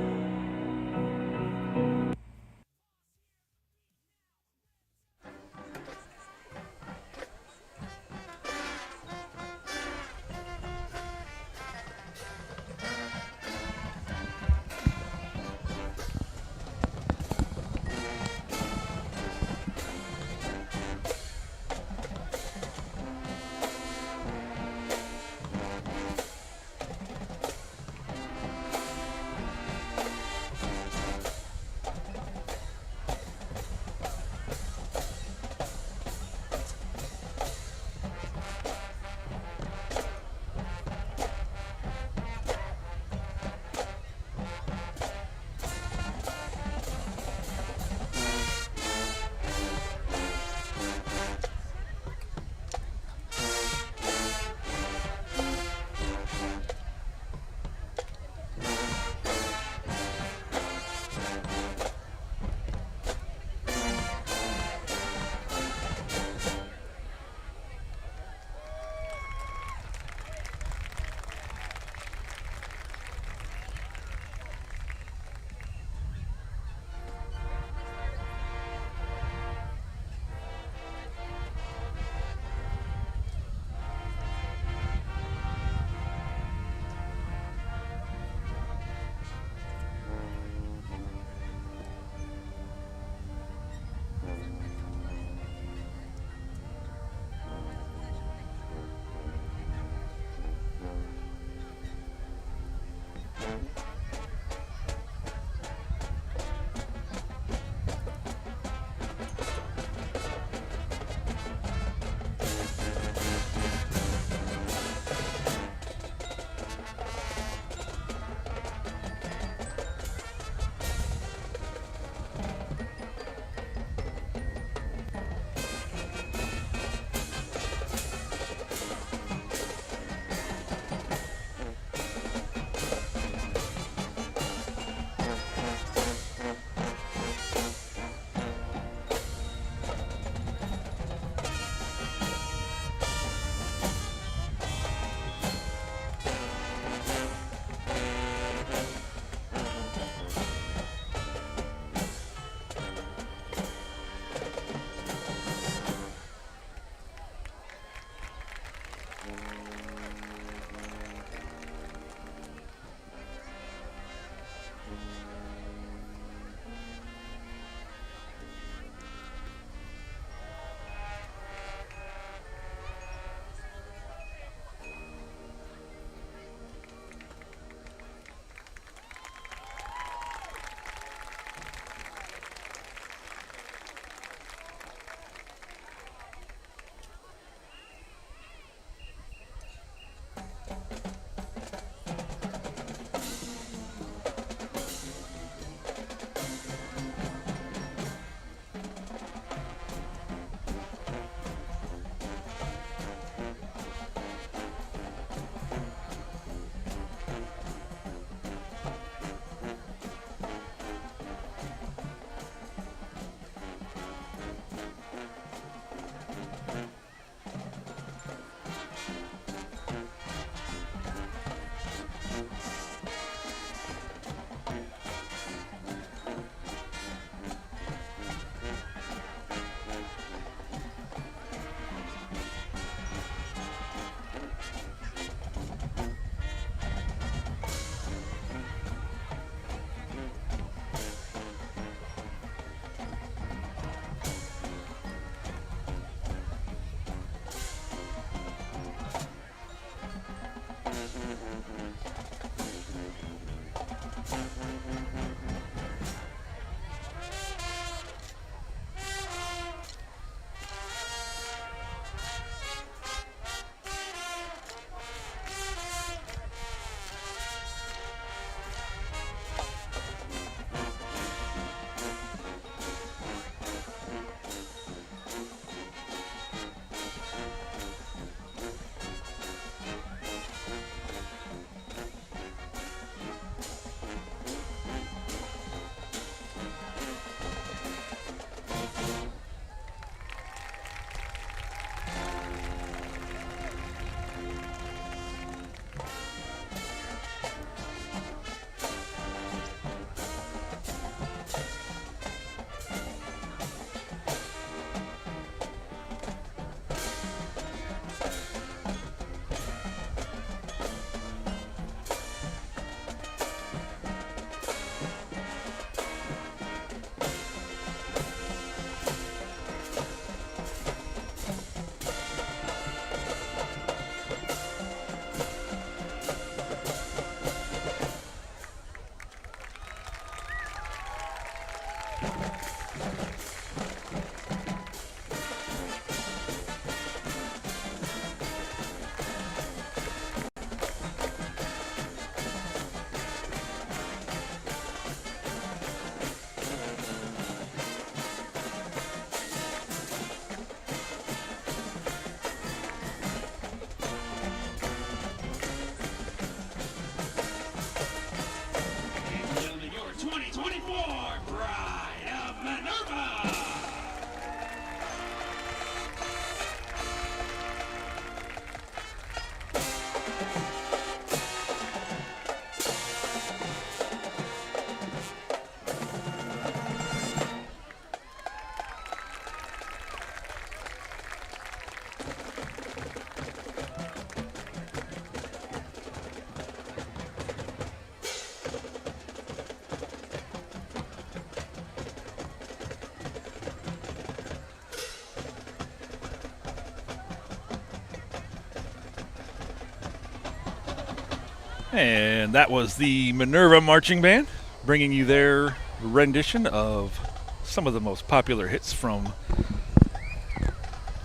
And that was the Minerva Marching Band, bringing you their rendition of some of the most popular hits from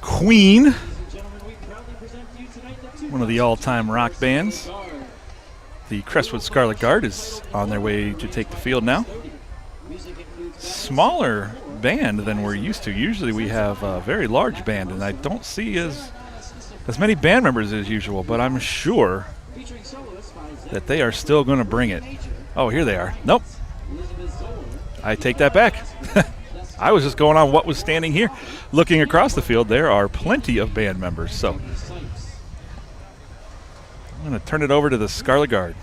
Queen, one of the all-time rock bands. The Crestwood Scarlet Guard is on their way to take the field now. Smaller band than we're used to. Usually we have a very large band, and I don't see as many band members as usual, but I'm sure that they are still going to bring it. Oh, here they are. Nope. I take that back. I was just going on what was standing here. Looking across the field, there are plenty of band members. So I'm going to turn it over to the Scarlet Guard.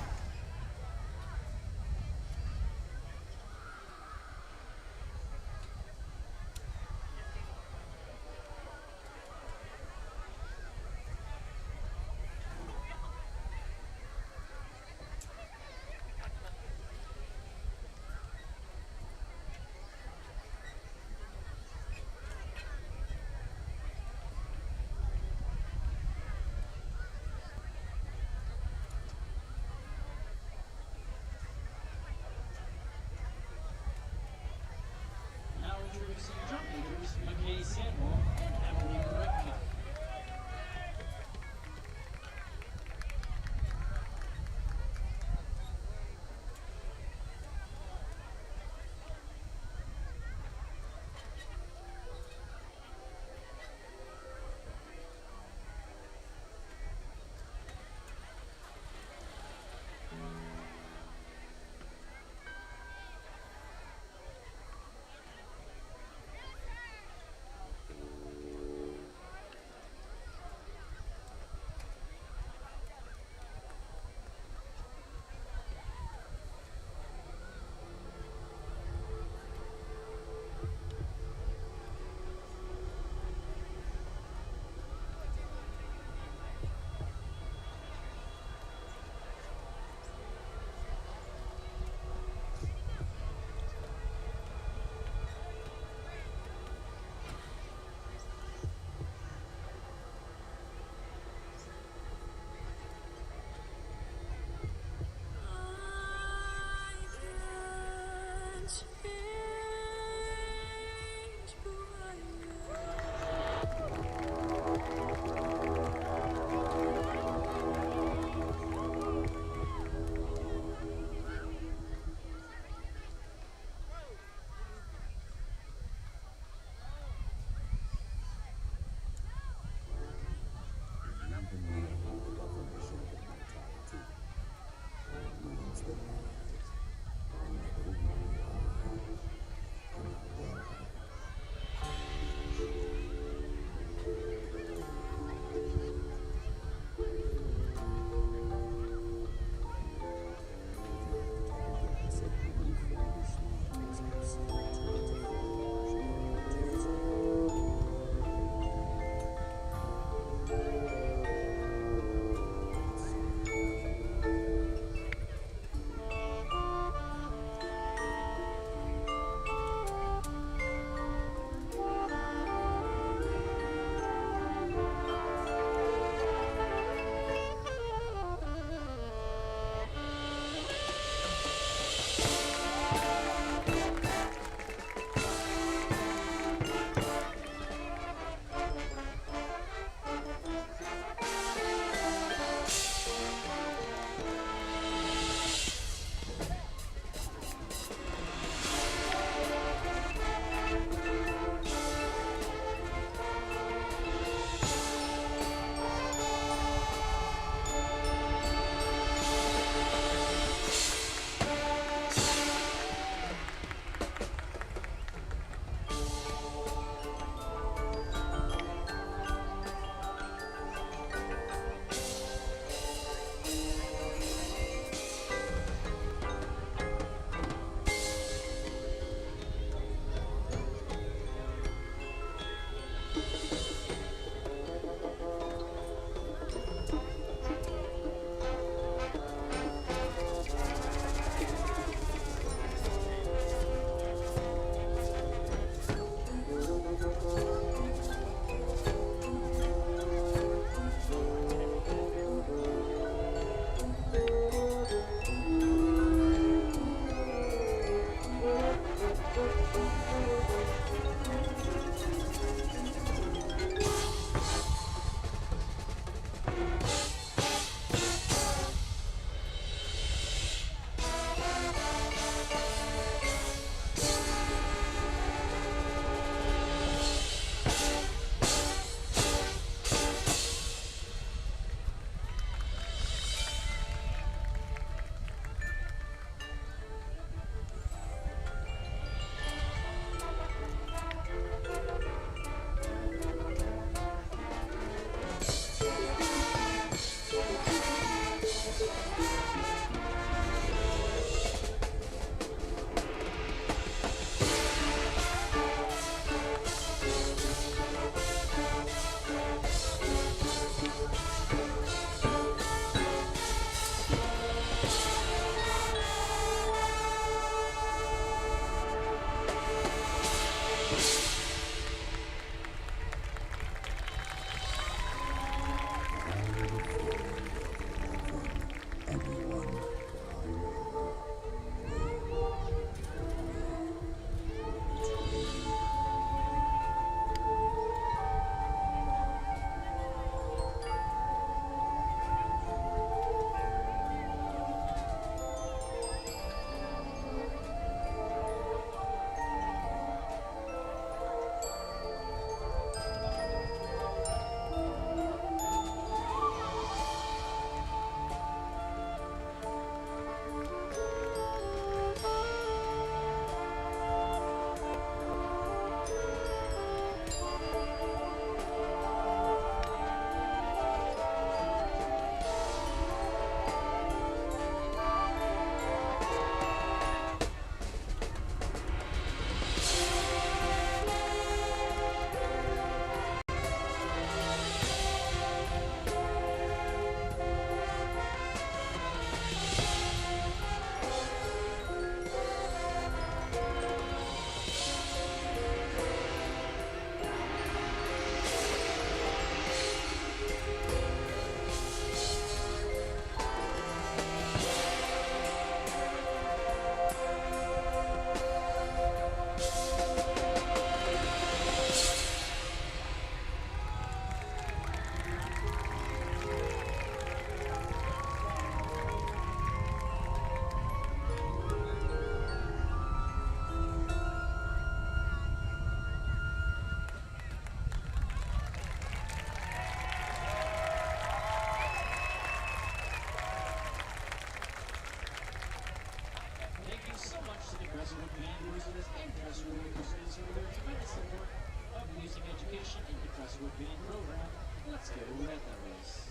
at that race.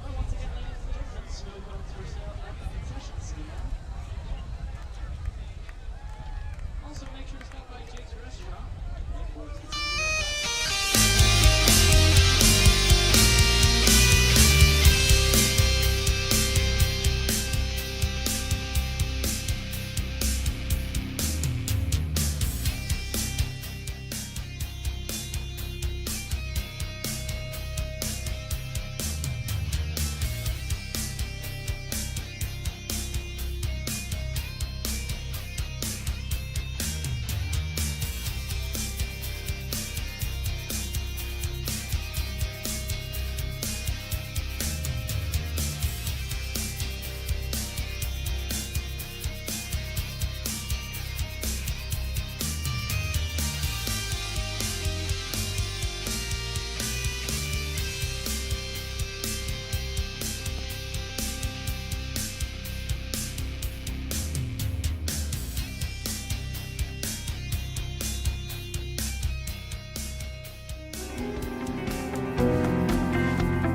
Well, once again, ladies and gentlemen, snow cones for sale at the concession stand. Also, make sure to stop by Jake's Restaurant. Look forward to seeing you guys.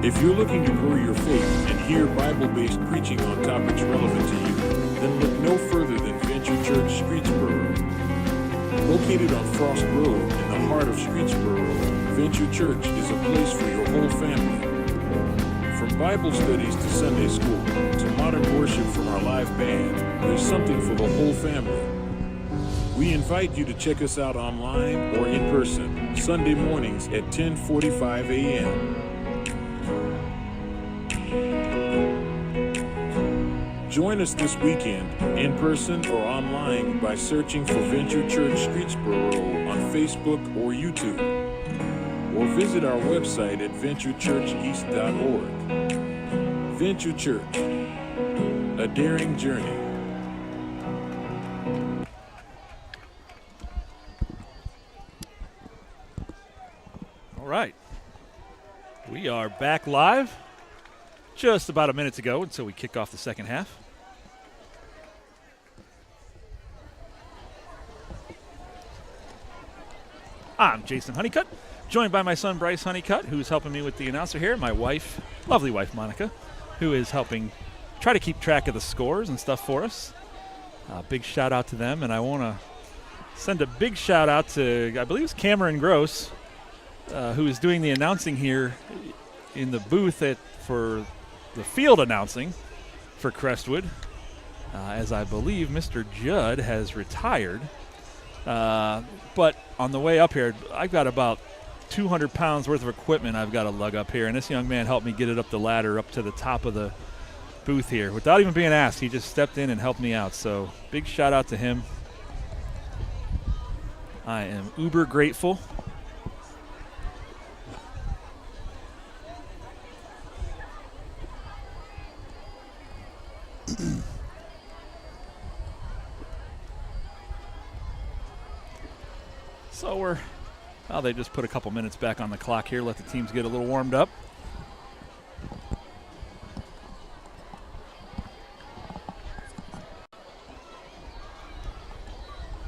If you're looking to grow your faith and hear Bible-based preaching on topics relevant to you, then look no further than Venture Church Streetsboro. Located on Frost Road in the heart of Streetsboro, Venture Church is a place for your whole family. From Bible studies to Sunday school to modern worship from our live band, there's something for the whole family. We invite you to check us out online or in person, Sunday mornings at 10:45 a.m. Join us this weekend, in person or online, by searching for Venture Church Streetsboro on Facebook or YouTube. Or visit our website at venturechurcheast.org. Venture Church, a daring journey. All right. We are back live just about a minute to go until we kick off the second half. I'm Jason Honeycutt, joined by my son Bryce Honeycutt, who's helping me with the announcer here, my wife, lovely wife Monica, who is helping try to keep track of the scores and stuff for us. Big shout out to them, and I want to send a big shout out to, I believe it's Cameron Gross, who is doing the announcing here in the booth for the field announcing for Crestwood, as I believe Mr. Judd has retired. But on the way up here, I've got about 200 pounds worth of equipment I've got to lug up here, and this young man helped me get it up the ladder up to the top of the booth here without even being asked. He just stepped in and helped me out, so big shout out to him. I am uber grateful. So they just put a couple minutes back on the clock here, let the teams get a little warmed up.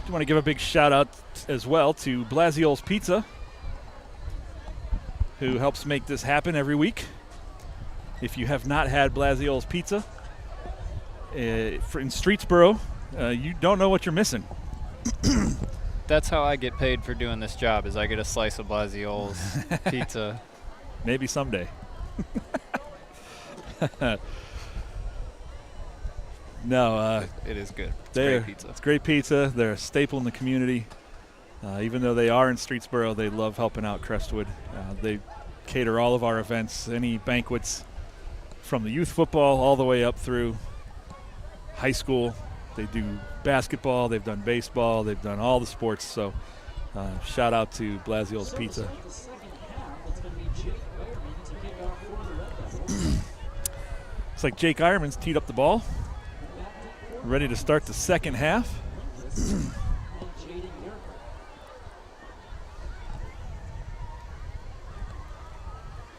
I want to give a big shout out as well to Blasiol's Pizza, who helps make this happen every week. If you have not had Blasiol's Pizza in Streetsboro, you don't know what you're missing. That's how I get paid for doing this job, is I get a slice of Blasiol's pizza. Maybe someday. No, it is good. It's great pizza. It's great pizza. They're a staple in the community. Even though they are in Streetsboro, they love helping out Crestwood. They cater all of our events, any banquets, from the youth football all the way up through high school. They do basketball, they've done baseball, they've done all the sports. So shout out to Blasio's Pizza. It's like Jake Ironman's teed up the ball, ready to start the second half.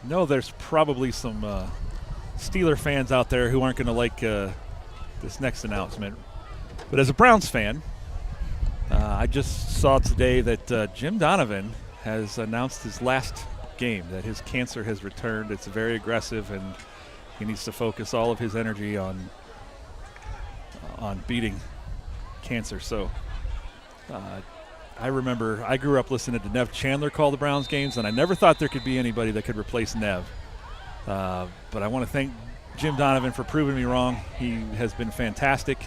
No, there's probably some Steeler fans out there who aren't going to like this next announcement. But as a Browns fan, I just saw today that Jim Donovan has announced his last game, that his cancer has returned. It's very aggressive, and he needs to focus all of his energy on beating cancer. So I remember I grew up listening to Nev Chandler call the Browns games, and I never thought there could be anybody that could replace Nev. But I want to thank Jim Donovan for proving me wrong. He has been fantastic.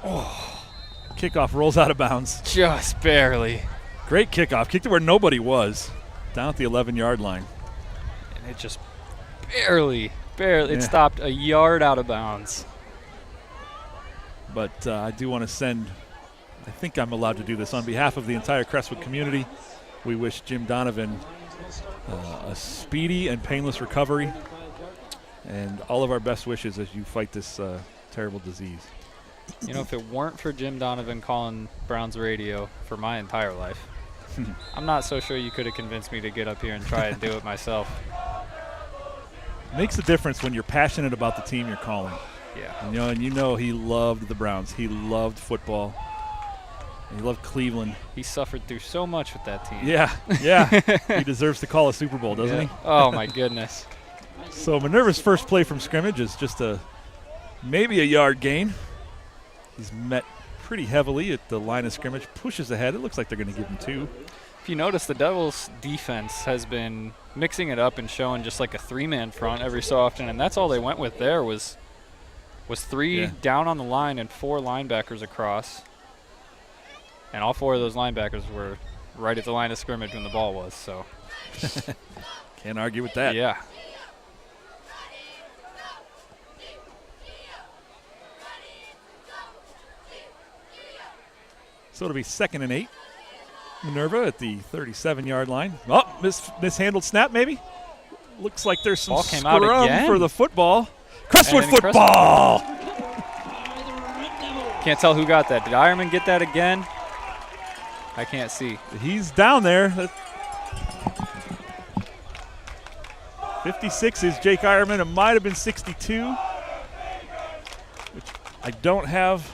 Oh, kickoff rolls out of bounds. Just barely. Great kickoff. Kicked it where nobody was, down at the 11-yard line. And it just barely, it stopped a yard out of bounds. But I do want to send, I think I'm allowed to do this, on behalf of the entire Crestwood community, we wish Jim Donovan a speedy and painless recovery, and all of our best wishes as you fight this terrible disease. You know, if it weren't for Jim Donovan calling Browns radio for my entire life, I'm not so sure you could have convinced me to get up here and try and do it myself. Makes a difference when you're passionate about the team you're calling. Yeah. And you know he loved the Browns. He loved football. He loved Cleveland. He suffered through so much with that team. Yeah. He deserves to call a Super Bowl, doesn't he? Oh, my goodness. So Minerva's first play from scrimmage is just maybe a yard gain. He's met pretty heavily at the line of scrimmage, pushes ahead. It looks like they're going to give him 2. If you notice, the Devils' defense has been mixing it up and showing just like a 3-man front every so often, and that's all they went with there was 3 down on the line and 4 linebackers across. And all 4 of those linebackers were right at the line of scrimmage when the ball was. So can't argue with that. Yeah. So it'll be 2nd and 8. Minerva at the 37-yard line. Oh, mishandled snap maybe. Looks like there's some ball came out scrum again. for the football. Crestwood football. Can't tell who got that. Did Ironman get that again? I can't see. He's down there. 56 is Jake Ironman. It might have been 62, which I don't have